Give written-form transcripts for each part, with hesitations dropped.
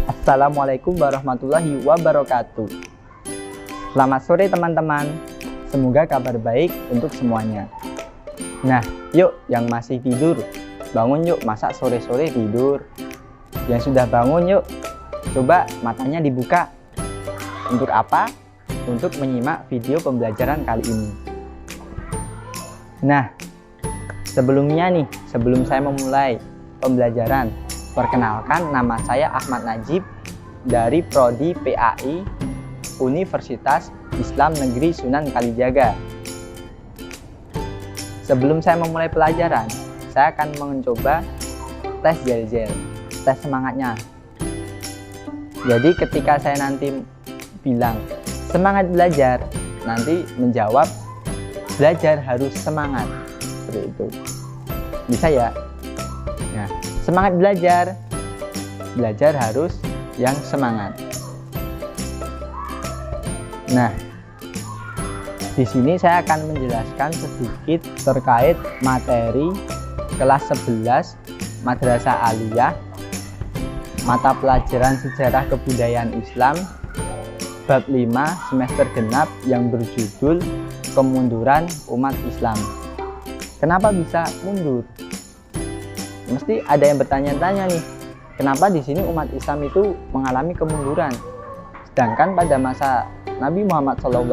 Assalamualaikum warahmatullahi wabarakatuh. Selamat sore teman-teman. Semoga kabar baik untuk semuanya. Nah, yuk yang masih tidur, bangun yuk, masa sore-sore tidur. Yang sudah bangun yuk, coba matanya dibuka. Untuk apa? Untuk menyimak video pembelajaran kali ini. Nah, sebelum saya memulai pembelajaran, perkenalkan, nama saya Ahmad Najib dari Prodi PAI Universitas Islam Negeri Sunan Kalijaga. Sebelum saya memulai pelajaran, saya akan mencoba tes gel-gel, tes semangatnya. Jadi ketika saya nanti bilang semangat belajar, nanti menjawab belajar harus semangat, seperti itu. Bisa ya? Nah, semangat belajar, belajar harus yang semangat. Nah, di sini saya akan menjelaskan sedikit terkait materi kelas 11 Madrasah Aliyah, mata pelajaran Sejarah Kebudayaan Islam, bab 5 semester genap yang berjudul Kemunduran Umat Islam. Kenapa bisa mundur? Mesti ada yang bertanya-tanya nih, kenapa di sini umat Islam itu mengalami kemunduran, sedangkan pada masa Nabi Muhammad SAW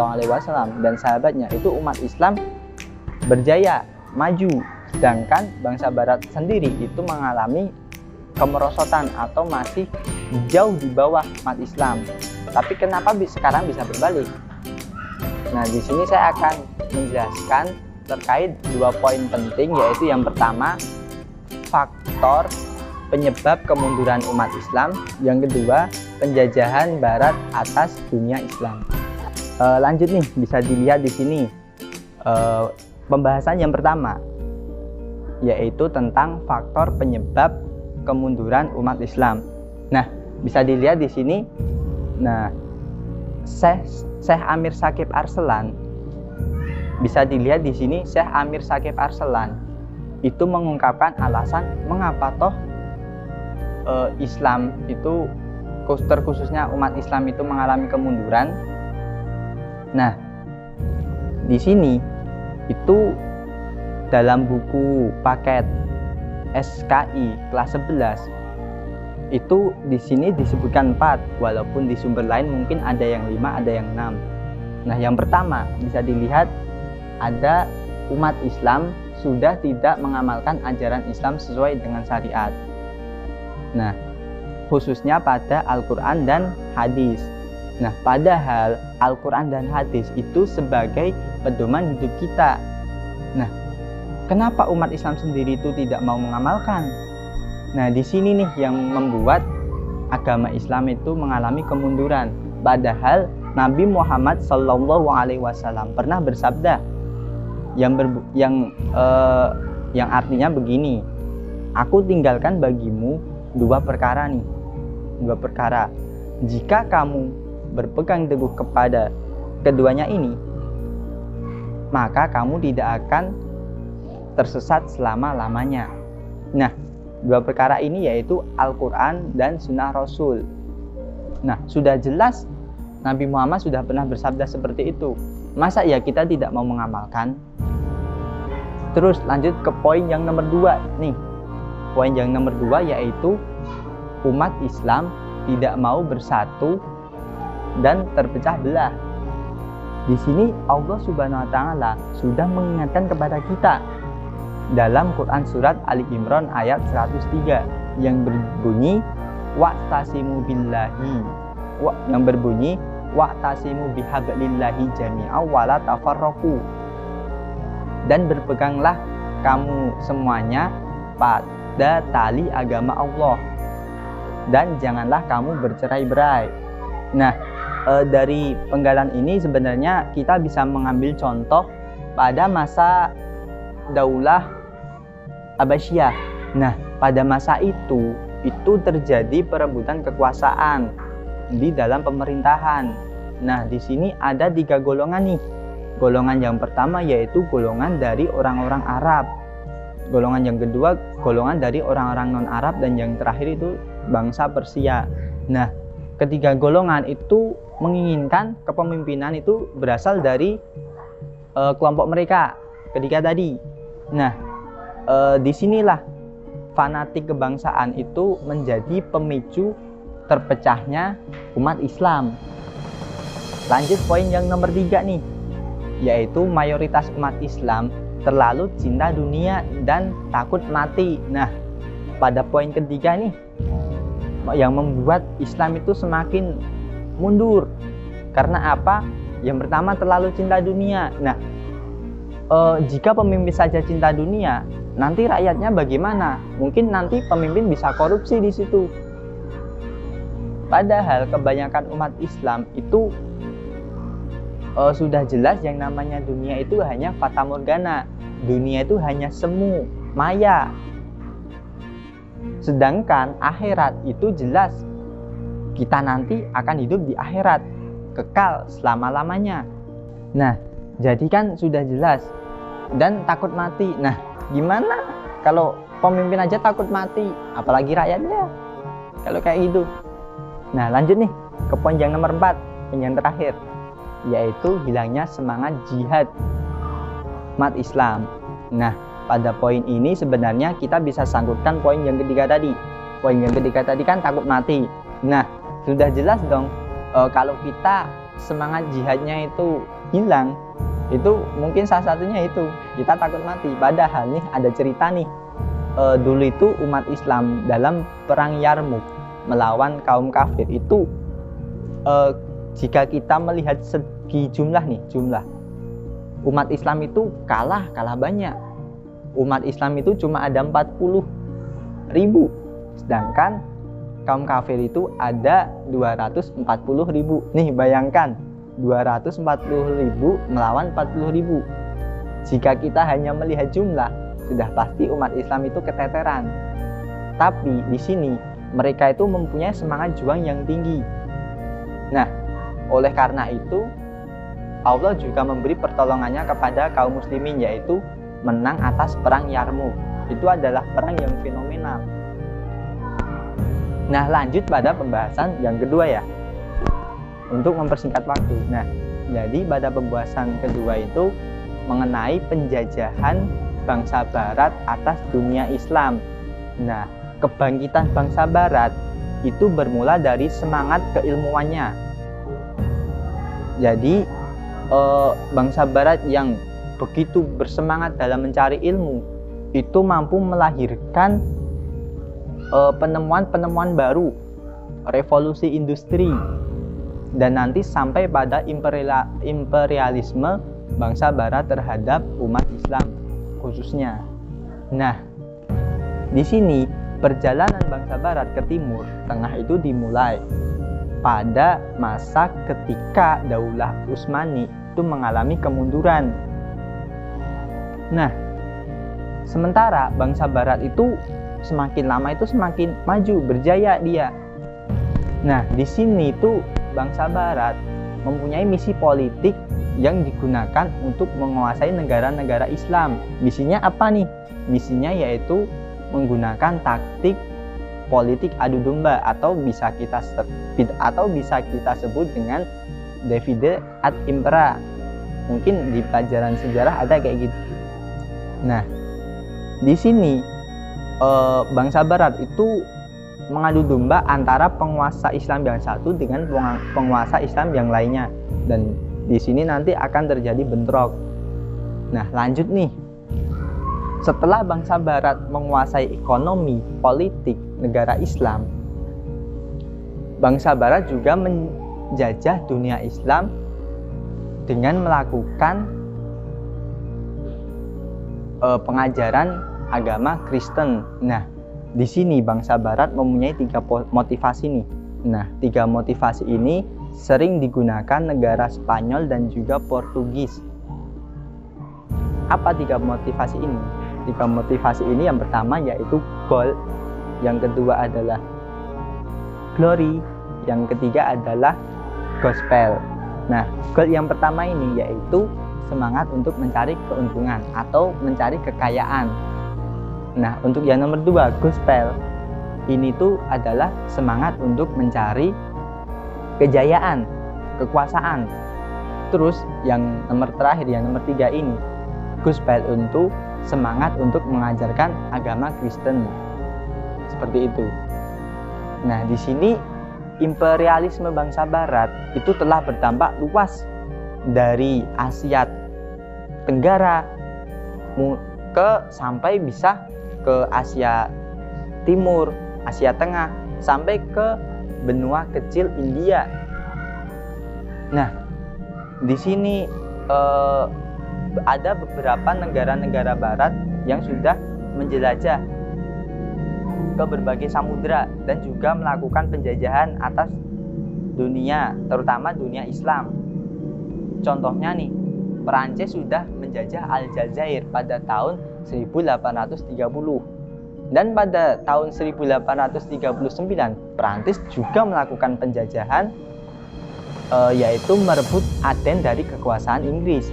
dan sahabatnya itu umat Islam berjaya, maju, sedangkan bangsa Barat sendiri itu mengalami kemerosotan atau masih jauh di bawah umat Islam. Tapi kenapa sekarang bisa berbalik? Nah, di sini saya akan menjelaskan terkait 2 poin penting, yaitu yang pertama, faktor penyebab kemunduran umat Islam, yang kedua, penjajahan Barat atas dunia Islam. Lanjut nih, bisa dilihat di sini pembahasan yang pertama, yaitu tentang faktor penyebab kemunduran umat Islam. Nah, bisa dilihat di sini. Nah, Syekh Amir Shakib Arslan, bisa dilihat di sini, Syekh Amir Shakib Arslan itu mengungkapkan alasan mengapa toh Islam itu, terkhususnya umat Islam itu mengalami kemunduran. Nah, di sini itu dalam buku paket SKI kelas 11 itu di sini disebutkan 4, walaupun di sumber lain mungkin ada yang 5, ada yang 6. Nah, yang pertama bisa dilihat ada umat Islam sudah tidak mengamalkan ajaran Islam sesuai dengan syariat. Nah, khususnya pada Al-Quran dan hadis. Nah, padahal Al-Quran dan hadis itu sebagai pedoman hidup kita. Nah, kenapa umat Islam sendiri itu tidak mau mengamalkan? Nah, di sini nih yang membuat agama Islam itu mengalami kemunduran. Padahal Nabi Muhammad SAW pernah bersabda yang artinya begini, aku tinggalkan bagimu 2 perkara nih, 2 perkara. Jika kamu berpegang teguh kepada keduanya ini, maka kamu tidak akan tersesat selama-lamanya. Nah, 2 perkara ini yaitu Al-Quran dan Sunnah Rasul. Nah, sudah jelas Nabi Muhammad sudah pernah bersabda seperti itu. Masa ya kita tidak mau mengamalkan? Terus lanjut ke poin yang nomor 2 nih. Poin yang nomor 2 yaitu umat Islam tidak mau bersatu dan terpecah belah. Di sini Allah Subhanahu wa taala sudah mengingatkan kepada kita dalam Quran surat Ali Imran ayat 103 yang berbunyi wa'tasimu billahi, yang berbunyi wa'tasimu bihablillahi jami'an wa la tafarraqu, dan berpeganglah kamu semuanya pada tali agama Allah dan janganlah kamu bercerai-berai. Nah, dari penggalan ini sebenarnya kita bisa mengambil contoh pada masa Daulah Abbasiyah. Nah, pada masa itu terjadi perebutan kekuasaan di dalam pemerintahan. Nah, di sini ada 3 golongan nih. Golongan yang pertama yaitu golongan dari orang-orang Arab. Golongan yang kedua golongan dari orang-orang non-Arab, dan yang terakhir itu bangsa Persia. Nah, ketiga golongan itu menginginkan kepemimpinan itu berasal dari kelompok mereka ketiga tadi. Nah, disinilah fanatik kebangsaan itu menjadi pemicu terpecahnya umat Islam. Lanjut poin yang nomor 3 nih, yaitu mayoritas umat Islam terlalu cinta dunia dan takut mati. Nah, pada poin ketiga nih yang membuat Islam itu semakin mundur. Karena apa? Yang pertama, terlalu cinta dunia. Nah, jika pemimpin saja cinta dunia, nanti rakyatnya bagaimana? Mungkin nanti pemimpin bisa korupsi di situ. Padahal kebanyakan umat Islam itu sudah jelas yang namanya dunia itu hanya fata morgana. Dunia itu hanya semu, maya. Sedangkan akhirat itu jelas kita nanti akan hidup di akhirat kekal selama-lamanya. Nah, jadi kan sudah jelas. Dan takut mati. Nah, gimana kalau pemimpin aja takut mati, apalagi rakyatnya kalau kayak gitu. Nah, lanjut nih ke poin yang nomor 4, yang terakhir, yaitu hilangnya semangat jihad umat Islam. Nah, pada poin ini sebenarnya kita bisa sangkutkan poin yang ketiga tadi. Poin yang ketiga tadi kan takut mati. Nah, sudah jelas dong kalau kita semangat jihadnya itu hilang, itu mungkin salah satunya itu kita takut mati. Padahal nih ada cerita nih, dulu itu umat Islam dalam perang Yarmuk melawan kaum kafir itu, jika kita melihat segi jumlah umat Islam itu kalah banyak. Umat Islam itu cuma ada 40.000, sedangkan kaum kafir itu ada 240.000. Nih bayangkan, 240.000 melawan 40.000. Jika kita hanya melihat jumlah, sudah pasti umat Islam itu keteteran. Tapi di sini mereka itu mempunyai semangat juang yang tinggi. Nah, oleh karena itu Allah juga memberi pertolongannya kepada kaum muslimin, yaitu menang atas perang Yarmuk. Itu adalah perang yang fenomenal. Nah, lanjut pada pembahasan yang kedua ya, untuk mempersingkat waktu. Nah, jadi pada pembahasan kedua itu mengenai penjajahan bangsa barat atas dunia Islam. Nah, kebangkitan bangsa barat itu bermula dari semangat keilmuannya. Jadi bangsa barat yang begitu bersemangat dalam mencari ilmu itu mampu melahirkan penemuan-penemuan baru, revolusi industri, dan nanti sampai pada imperialisme bangsa barat terhadap umat Islam khususnya. Nah, di sini perjalanan bangsa barat ke timur tengah itu dimulai pada masa ketika Daulah Utsmani itu mengalami kemunduran. Nah, sementara bangsa barat itu semakin lama itu semakin maju, berjaya dia. Nah, di sini tuh bangsa barat mempunyai misi politik yang digunakan untuk menguasai negara-negara Islam. Misinya apa nih? Misinya yaitu menggunakan taktik politik adu domba, atau bisa kita sebut dengan divide ad impera. Mungkin di pelajaran sejarah ada kayak gitu. Nah, di sini bangsa barat itu mengadu domba antara penguasa Islam yang satu dengan penguasa Islam yang lainnya, dan di sini nanti akan terjadi bentrok. Nah, lanjut nih. Setelah bangsa barat menguasai ekonomi, politik negara Islam, bangsa barat juga menjajah dunia Islam dengan melakukan pengajaran agama Kristen. Nah, di sini bangsa barat mempunyai 3 motivasi nih. Nah, 3 motivasi ini sering digunakan negara Spanyol dan juga Portugis. Apa 3 motivasi ini? 3 motivasi ini yang pertama yaitu gold, yang kedua adalah glory, yang ketiga adalah gospel. Nah, gold yang pertama ini yaitu semangat untuk mencari keuntungan atau mencari kekayaan. Nah, untuk yang nomor 2, gospel, ini tuh adalah semangat untuk mencari kejayaan, kekuasaan. Terus yang nomor terakhir, yang nomor 3 ini, Gus Bailun tuh semangat untuk mengajarkan agama Kristen. Seperti itu. Nah, di sini imperialisme bangsa Barat itu telah berdampak luas dari Asia Tenggara sampai bisa ke Asia Timur, Asia Tengah, sampai ke benua kecil India. Nah, di sini ada beberapa negara-negara Barat yang sudah menjelajah ke berbagai samudera dan juga melakukan penjajahan atas dunia, terutama dunia Islam. Contohnya nih, Perancis sudah menjajah Aljazair pada tahun 1830. Dan pada tahun 1839, Perancis juga melakukan penjajahan, yaitu merebut Aden dari kekuasaan Inggris.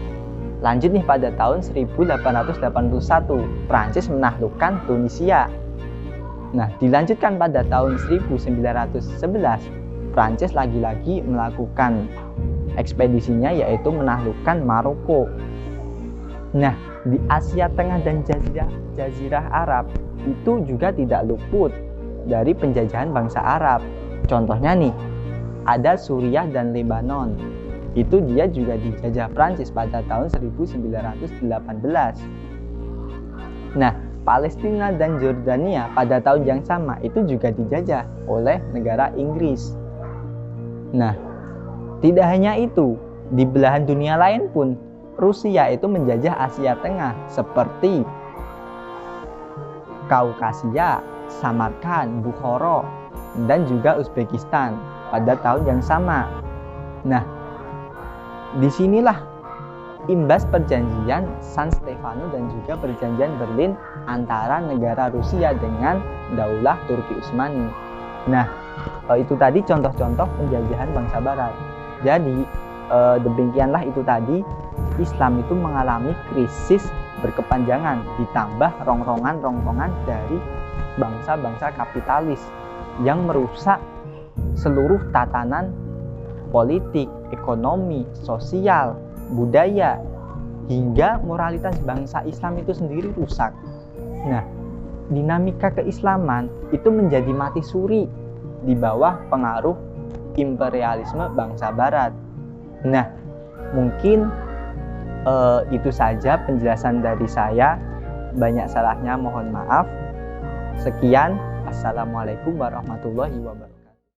Lanjut nih, pada tahun 1881, Perancis menaklukkan Tunisia. Nah, dilanjutkan pada tahun 1911, Perancis lagi-lagi melakukan ekspedisinya, yaitu menaklukkan Maroko. Nah, di Asia Tengah dan Jazirah Arab itu juga tidak luput dari penjajahan bangsa Arab. Contohnya nih, ada Suriah dan Lebanon. Itu dia juga dijajah Prancis pada tahun 1918. Nah, Palestina dan Jordania pada tahun yang sama itu juga dijajah oleh negara Inggris. Nah, tidak hanya itu, di belahan dunia lain pun Rusia itu menjajah Asia Tengah seperti Kaukasia, Samarkand, Bukhara, dan juga Uzbekistan pada tahun yang sama. Nah, disinilah imbas perjanjian San Stefano dan juga perjanjian Berlin antara negara Rusia dengan Daulah Turki Utsmani. Nah, itu tadi contoh-contoh penjajahan bangsa Barat. Jadi, demikianlah itu tadi, Islam itu mengalami krisis berkepanjangan, ditambah rongrongan-rongrongan dari bangsa-bangsa kapitalis yang merusak seluruh tatanan politik, ekonomi, sosial, budaya, hingga moralitas bangsa Islam itu sendiri rusak. Nah, dinamika keislaman itu menjadi mati suri di bawah pengaruh imperialisme bangsa Barat. Nah, mungkin itu saja penjelasan dari saya. Banyak salahnya mohon maaf. Sekian, assalamualaikum warahmatullahi wabarakatuh.